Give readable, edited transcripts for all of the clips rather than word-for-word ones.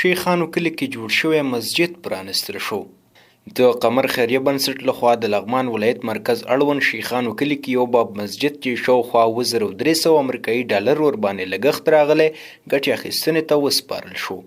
شیخانو کلي کې جوړ شوی مسجد پرانستل شو. د قمر خیریه بنسټ لخوا د لغمان ولایت مرکز اړوند شیخانو کلي کې یو باب مسجد چې شاوخوا 2300 امریکایي ډالر ورباندې لګښت راغلی ګټې اخیستنې ته وسپارل شو.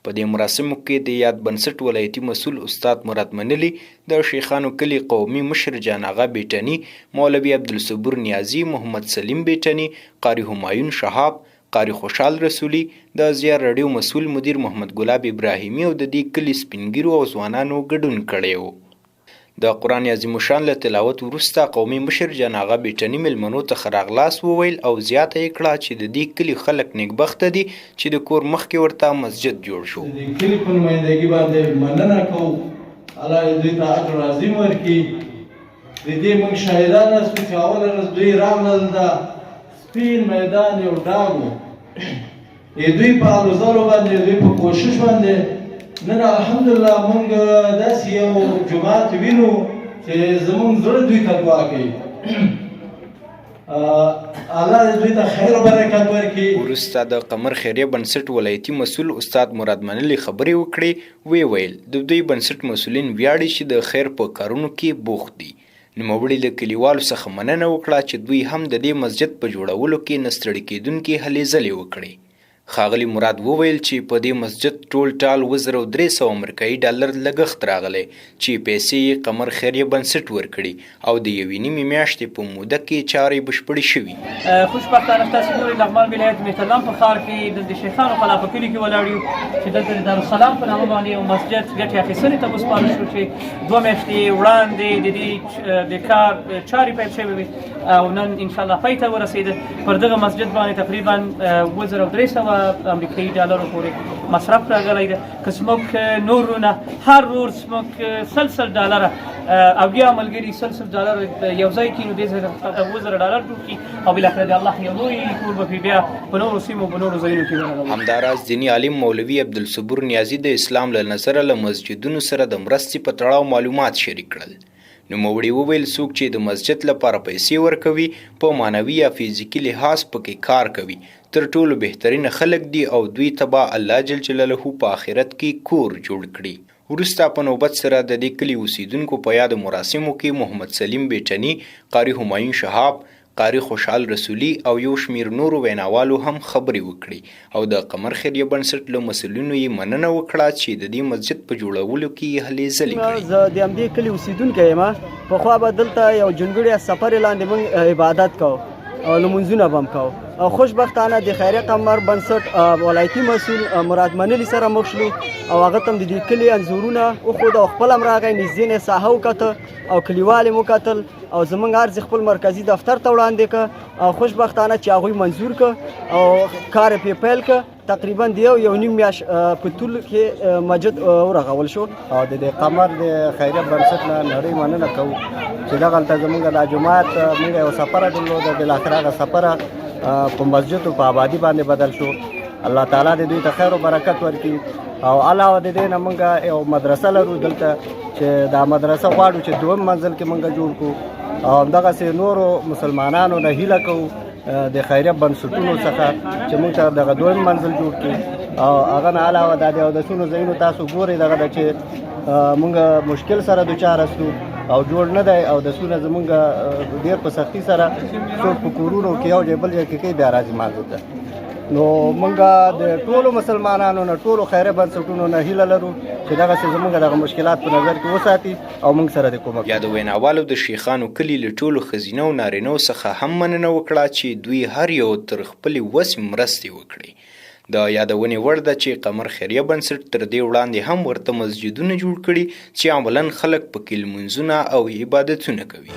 په دې مراسمو کې د یاد بنسټ ولایتي مسؤل استاد مراد منلي، د شیخانو کلي قومي مشر جان آغا بیټني، مولوي عبدالصبور نیازي، محمد سلیم بیټني، قاری همایون شهاب، قاری خوشحال رسولي، د زیار رادیو مسؤل مدیر محمد ګلاب ابراهیمي او د دې کلي سپینګیرو او ځوانانو ګډون کړی و. د قرآن عظیم الشان له تلاوت وروسته قومي مشر جان آغا بیټني مېلمنو ته ښه راغلاست وویل او زیاته یې کړه چې د دې کلي خلک نیکبخته دي چې د کور مخکې ورته مسجد جوړ شو. د کلي په نمایندګي باندې مننه کوو، الله دوی ته اجر عظیم ورکړي. د دې موږ شاهدان یاستو چې اوله ورځ دوی راغلل، د سپین میدان یو ډاګ و، دوی په الوزالو باندې، دوی په کوشش باندې نن الحمدلله موږ داسې یو جماعت وینو چې زموږ زړه دوی ته دعا کوي. الله دوی ته خیر او برکت ورکړي. وروسته د قمر خیریه بنسټ ولایتي مسؤل استاد مراد منلي خبرې وکړې. ویل د دوی بنسټ مسؤلین ویاړي چې د خیر په کارونو کې بوخت دي. نوموړي له کلیوالو څخه مننه وکړه چې دوی هم د دې مسجد په جوړولو کې نه ستړي کېدونکې هلې ځلې وکړې. ښاغلي مراد وویل چې په دې مسجد ټول ټال 2300 امریکایي ډالر لګښت راغلی چې پیسې یې قمر خیریه بنسټ ورکړي او د یوې نیمې میاشتې په موده کې چارې بشپړې شوي. خوشبختانه ستاسو ګورئ لغمان ولایت مهترلام په ښار کې د شیخانو کلا په کلي کې ولاړ یو چې دلته د دارالسلام په نامه باندې یو مسجد ګټې اخیستنې ته وسپارل شو چې 2 میاشتې وړاندې د دې د کار چارې پیل شوې وې او نن انشاءالله پای ته ورسېده. پر دغه مسجد باندې تقریبا 2300 امریکایي ډالرو پورې مصرف راغلی ده. که زموږ نورونه هر ورځ زموږ 100 ډالره او بیا ملګري 100 ډالر یو ځای کړي نو 2000 ډالر جوړ کړي او بالاخره د الله یو لوی کور به بیا په نورو سیمو په نورو ځایونو کې ورغوي. همداراز دیني عالم مولوي عبدالصبور نیازي د اسلام له نظره له مسجدونو سره د مرستې په تړاو معلومات شریک کړل. نوموړي وویل څوک چې د مسجد لپاره پیسې ورکوي په معنوي یا فزیکي لحاظ پکې کار کوي تر ټولو بهترینه خلک دي او دوی ته به الله جل جلاله په آخرت کې کور جوړ کړي. وروسته په نوبت سره د دې کلي اوسیدونکو په یاد مراسمو کې محمد سلیم بیټني، قاری همایون شهاب، قاری خوشحال رسولي او یو شمیر نورو ویناوالو هم خبرې وکړي او د قمر خیریه بنسټ له مسؤلینو یې مننه وکړه چې د دې مسجد په جوړولو کې هلې ځلې کړي. زه د همدې کلي اوسیدونکی یم. پخوا به دلته یو جونګړی سفر لاندې موږ عبادت کوو او لمونځونه به هم کوو او خوشبختانه د خیریه قمر بنسټ ولایتي مسؤل مراد منلي سره مخ شلو او هغه ته هم د دې کلي انځورونه وښود او خپل هم راغی، نږدې نه ساحه وکته او کلیوال یې وکتل او زموږ عرض خپل مرکزي دفتر ته وړاندې کړه او خوشبختانه چې هغوی منظور کړه او کار یې پیل کړه. تقریبا د یو نیم میاشت په طول کې مسجد ورغول شو. او د قمر د خیریه بنسټ نه نړۍ مننه کوو چې دغلته زموږ د جماعت موږ یو سفر درلوده، بالاخره هغه سفر په مسجد او په آبادي باندې بدل شو. الله تعالی دې دوی ته خیر او برکت ورکړي او علاوه د دې نه موږ یو مدرسه لرو دلته چې دا مدرسه غواړو چې دویم منزل کې موږ جوړ کړو او همدغسې نورو مسلمانانو نه هیله کوو د خیریه بنسټونو څخه چې موږ ته دغه دویم منزل جوړ کړي او هغه نه علاوه د اودسونو ځایونو تاسو ګورئ دغه ده چې موږ مشکل سره دوچار استو او جوړ نه دی او اودسونه زموږ ډېر په سختي سره څوک په کورونو کې یو ځای بل ځای کې کوي بیا راځي مانځو ته. نو موږ د ټولو مسلمانانو نه ټولو خیریه بنسټونو نه هیله لرو چې دغسې زموږ دغه مشکلات په نظر کې وساتي او موږ سره د کومک. یا د ویناوالو د شیخانو کلي له ټولو ښځینه او نارینهو څخه هم مننه وکړه چې دوی هر یو تر خپلې وسې مرستې وکړي. د یادونې وړ ده چې قمر خیریه بنسټ تر دې وړاندې هم ورته مسجدونه جوړ کړي چې عملاً خلک پکې لمونځونه او عبادتونه کوي.